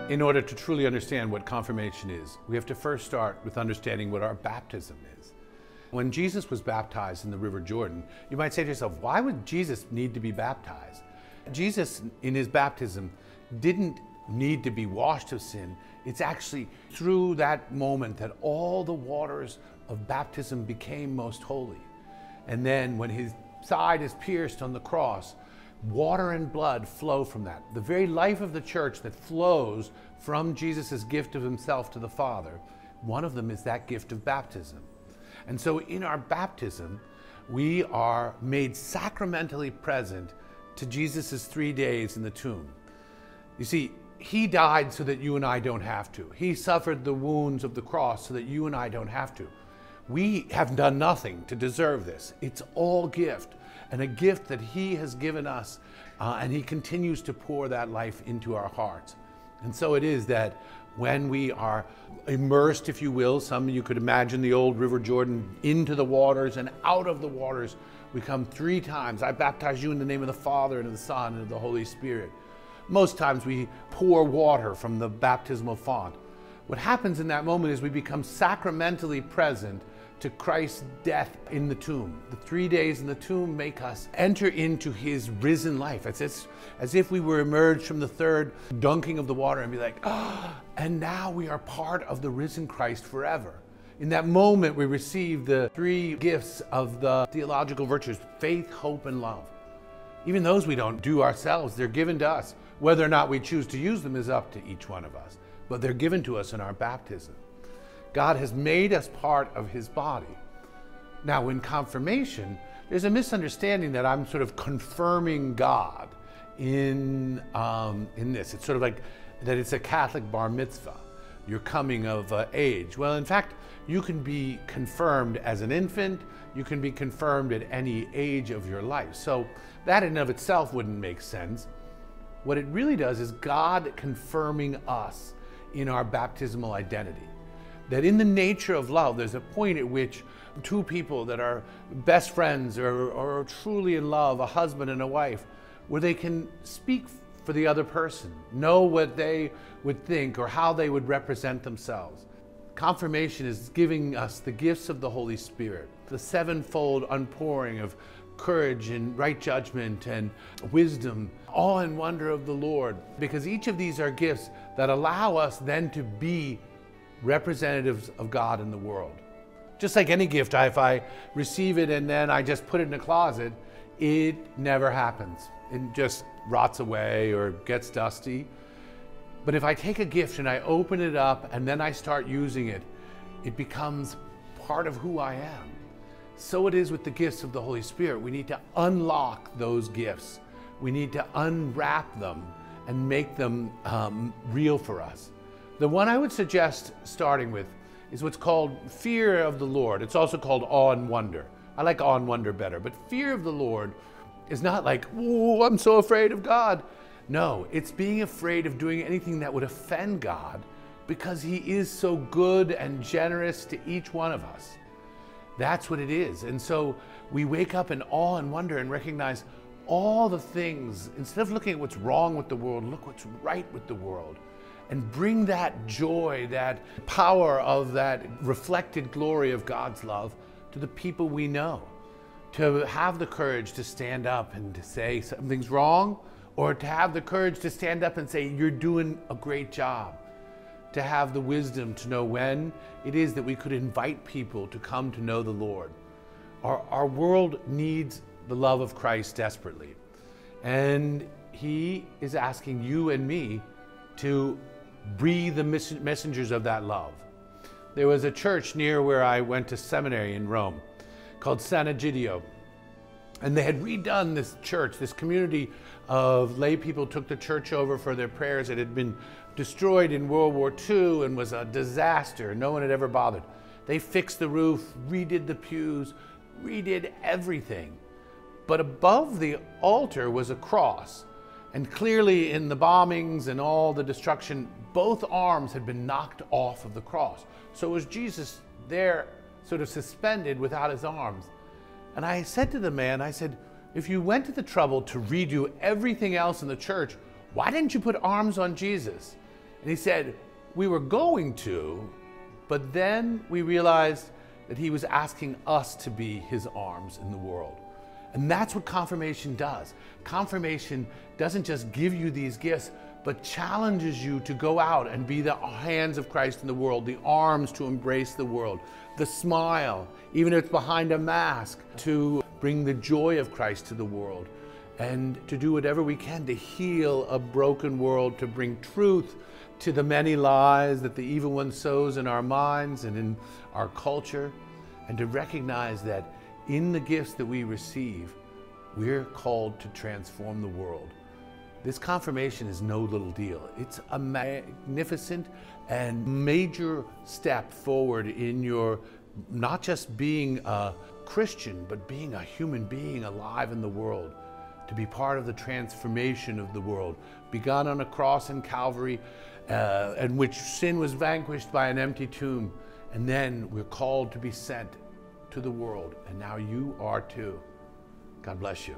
In order to truly understand what confirmation is, we have to first start with understanding what our baptism is. When Jesus was baptized in the River Jordan, you might say to yourself, why would Jesus need to be baptized? Jesus, in his baptism, didn't need to be washed of sin. It's actually through that moment that all the waters of baptism became most holy. And then when his side is pierced on the cross, water and blood flow from that. The very life of the church that flows from Jesus' gift of himself to the Father, one of them is that gift of baptism. And so in our baptism, we are made sacramentally present to Jesus' 3 days in the tomb. You see, he died so that you and I don't have to. He suffered the wounds of the cross so that you and I don't have to. We have done nothing to deserve this. It's all gift, and a gift that he has given us, and he continues to pour that life into our hearts. And so it is that when we are immersed, if you will, you could imagine the old River Jordan, into the waters and out of the waters, we come 3 times. I baptize you in the name of the Father and of the Son and of the Holy Spirit. Most times we pour water from the baptismal font. What happens in that moment is we become sacramentally present to Christ's death in the tomb. The 3 days in the tomb make us enter into his risen life. It's as if we were emerged from the third dunking of the water and be like, oh, and now we are part of the risen Christ forever. In that moment, we receive the 3 gifts of the theological virtues: faith, hope, and love. Even those we don't do ourselves, they're given to us. Whether or not we choose to use them is up to each one of us, but they're given to us in our baptism. God has made us part of his body. Now, in confirmation, there's a misunderstanding that I'm sort of confirming God in this. It's sort of like that it's a Catholic bar mitzvah, your coming of age. Well, in fact, you can be confirmed as an infant. You can be confirmed at any age of your life. So that in and of itself wouldn't make sense. What it really does is God confirming us in our baptismal identity. That in the nature of love, there's a point at which 2 people that are best friends or truly in love, a husband and a wife, where they can speak for the other person, know what they would think or how they would represent themselves. Confirmation is giving us the gifts of the Holy Spirit, the 7-fold outpouring of courage and right judgment and wisdom, awe and wonder of the Lord, because each of these are gifts that allow us then to be representatives of God in the world. Just like any gift, if I receive it and then I just put it in a closet, it never happens. It just rots away or gets dusty. But if I take a gift and I open it up and then I start using it, it becomes part of who I am. So it is with the gifts of the Holy Spirit. We need to unlock those gifts. We need to unwrap them and make them real for us. The one I would suggest starting with is what's called fear of the Lord. It's also called awe and wonder. I like awe and wonder better, but fear of the Lord is not like, oh, I'm so afraid of God. No, it's being afraid of doing anything that would offend God, because he is so good and generous to each one of us. That's what it is. And so we wake up in awe and wonder and recognize all the things. Instead of looking at what's wrong with the world, look what's right with the world. And bring that joy, that power of that reflected glory of God's love to the people we know. To have the courage to stand up and to say something's wrong, or to have the courage to stand up and say, you're doing a great job. To have the wisdom to know when it is that we could invite people to come to know the Lord. Our world needs the love of Christ desperately. And he is asking you and me to be the messengers of that love. There was a church near where I went to seminary in Rome called San Egidio. And they had redone this church. This community of lay people took the church over for their prayers. It had been destroyed in World War II and was a disaster. No one had ever bothered. They fixed the roof, redid the pews, redid everything. But above the altar was a cross. And clearly in the bombings and all the destruction, both arms had been knocked off of the cross. So it was Jesus there sort of suspended without his arms. And I said to the man, I said, if you went to the trouble to redo everything else in the church, why didn't you put arms on Jesus? And he said, we were going to, but then we realized that he was asking us to be his arms in the world. And that's what confirmation does. Confirmation doesn't just give you these gifts, but challenges you to go out and be the hands of Christ in the world, the arms to embrace the world, the smile, even if it's behind a mask, to bring the joy of Christ to the world, and to do whatever we can to heal a broken world, to bring truth to the many lies that the evil one sows in our minds and in our culture, and to recognize that in the gifts that we receive, we're called to transform the world. This confirmation is no little deal. It's a magnificent and major step forward in your not just being a Christian, but being a human being alive in the world, to be part of the transformation of the world, begun on a cross in Calvary, in which sin was vanquished by an empty tomb. And then we're called to be sent to the world, and now you are too. God bless you.